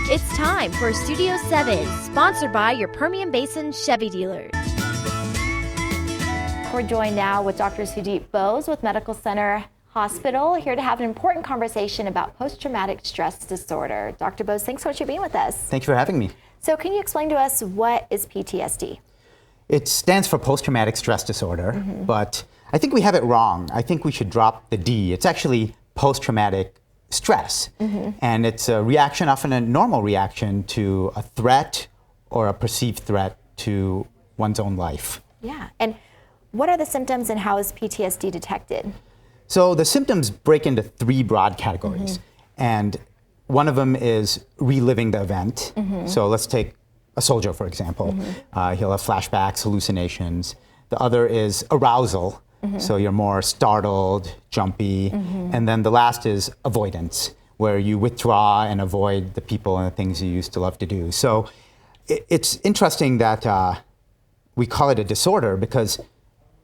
It's time for Studio 7, sponsored by your Permian Basin Chevy dealers. We're joined now with Dr. Sudip Bose with Medical Center Hospital, here to have an important conversation about post-traumatic stress disorder. Dr. Bose, thanks so much for being with us. Thank you for having me. So can you explain to us what is PTSD? It stands for post-traumatic stress disorder, but I think we have it wrong. I think we should drop the D. It's actually post-traumatic stress, and it's a reaction, often a normal reaction to a threat or a perceived threat to one's own life. Yeah, and what are the symptoms and how is PTSD detected? So the symptoms break into three broad categories, and one of them is reliving the event. So let's take a soldier, for example. He'll have flashbacks, hallucinations. The other is arousal, so you're more startled, jumpy. And then the last is avoidance, where you withdraw and avoid the people and the things you used to love to do. So it's interesting that we call it a disorder because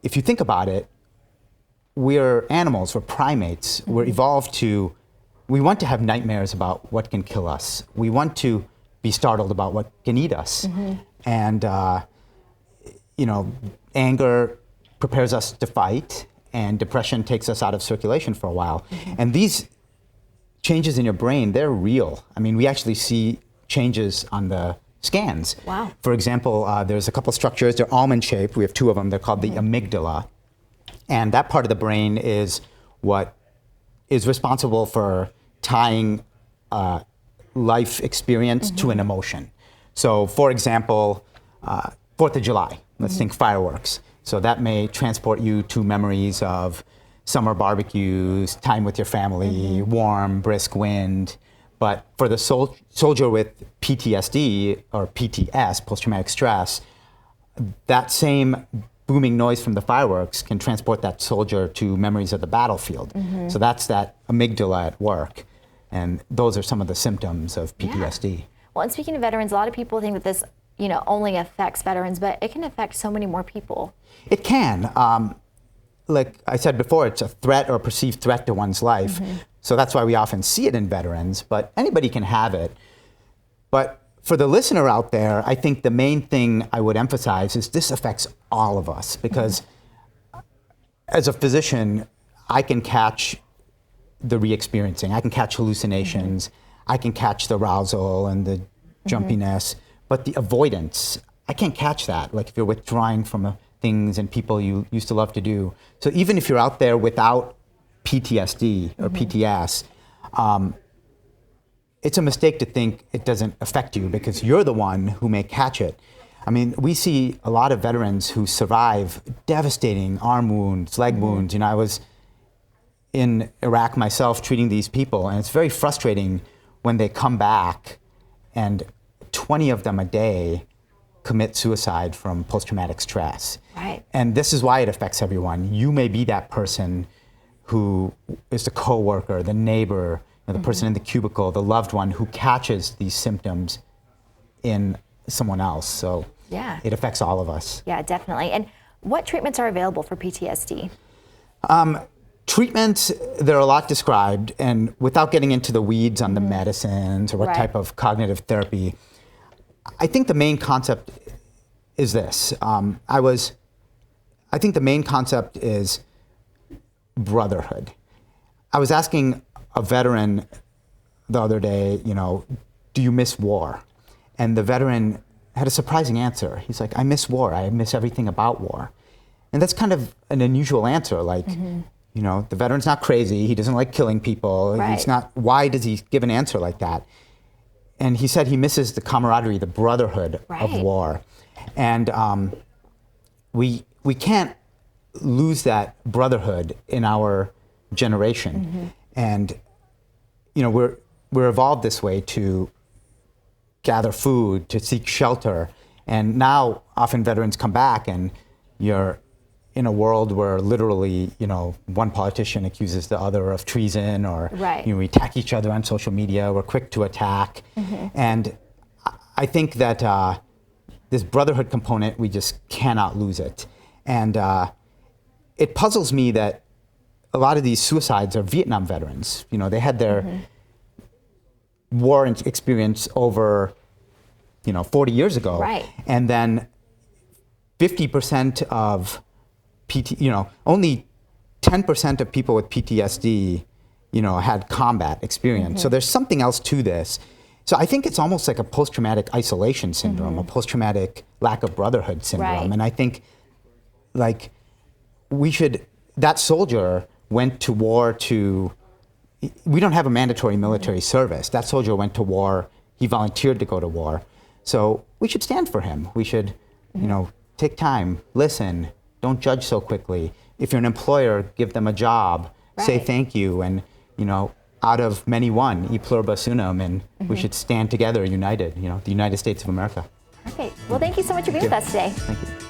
if you think about it, we're animals, we're primates, we're evolved to, we want to have nightmares about what can kill us. We want to be startled about what can eat us. And, anger prepares us to fight, and depression takes us out of circulation for a while. And these changes in your brain, they're real. I mean, we actually see changes on the scans. Wow. For example, there's a couple structures, they're almond-shaped. We have two of them. They're called the amygdala. And that part of the brain is what is responsible for tying life experience to an emotion. So, for example, 4th of July, let's think fireworks. So that may transport you to memories of summer barbecues, time with your family, warm, brisk wind. But for the soldier with PTSD or PTS, post-traumatic stress, that same booming noise from the fireworks can transport that soldier to memories of the battlefield. So that's that amygdala at work. And those are some of the symptoms of PTSD. Yeah. Well, and speaking of veterans, a lot of people think that this, only affects veterans, but it can affect so many more people. It can. Like I said before, it's a threat or a perceived threat to one's life. So that's why we often see it in veterans, but anybody can have it. But for the listener out there, I think the main thing I would emphasize is this affects all of us, because as a physician, I can catch the re-experiencing. I can catch hallucinations. I can catch the arousal and the jumpiness, but the avoidance, I can't catch that. Like if you're withdrawing from things and people you used to love to do. So even if you're out there without PTSD or PTS, it's a mistake to think it doesn't affect you because you're the one who may catch it. I mean, we see a lot of veterans who survive devastating arm wounds, leg wounds. I was in Iraq myself treating these people, and it's very frustrating when they come back and 20 of them a day commit suicide from post-traumatic stress. Right. And this is why it affects everyone. You may be that person who is the coworker, the neighbor, the person in the cubicle, the loved one who catches these symptoms in someone else. So it affects all of us. Yeah, definitely. And what treatments are available for PTSD? Treatments, there are a lot described, and without getting into the weeds on the medicines or what type of cognitive therapy, I think the main concept is this. I think the main concept is brotherhood. I was asking a veteran the other day, do you miss war? And the veteran had a surprising answer. He's like, I miss war. I miss everything about war. And that's kind of an unusual answer. Like, the veteran's not crazy. He doesn't like killing people. Right. It's not, why does he give an answer like that? And he said he misses the camaraderie, the brotherhood of war. And we can't lose that brotherhood in our generation. And, we're evolved this way to gather food, to seek shelter. And now often veterans come back and you're in a world where literally, one politician accuses the other of treason, or we attack each other on social media. We're quick to attack. And I think that this brotherhood component, we just cannot lose it. And it puzzles me that a lot of these suicides are Vietnam veterans. They had their war experience over, 40 years ago. Right. And then 50% of only 10% of people with PTSD, had combat experience. So there's something else to this. So I think it's almost like a post-traumatic isolation syndrome, a post-traumatic lack of brotherhood syndrome. Right. And I think, that soldier went to war we don't have a mandatory military service. That soldier went to war, he volunteered to go to war. So we should stand for him. We should, take time, listen, don't judge so quickly. If you're an employer, give them a job, say Right. thank you, and, out of many one, e pluribus unum, and we should stand together, united, the United States of America. Okay. Well, thank you so much for being with us today. Thank you.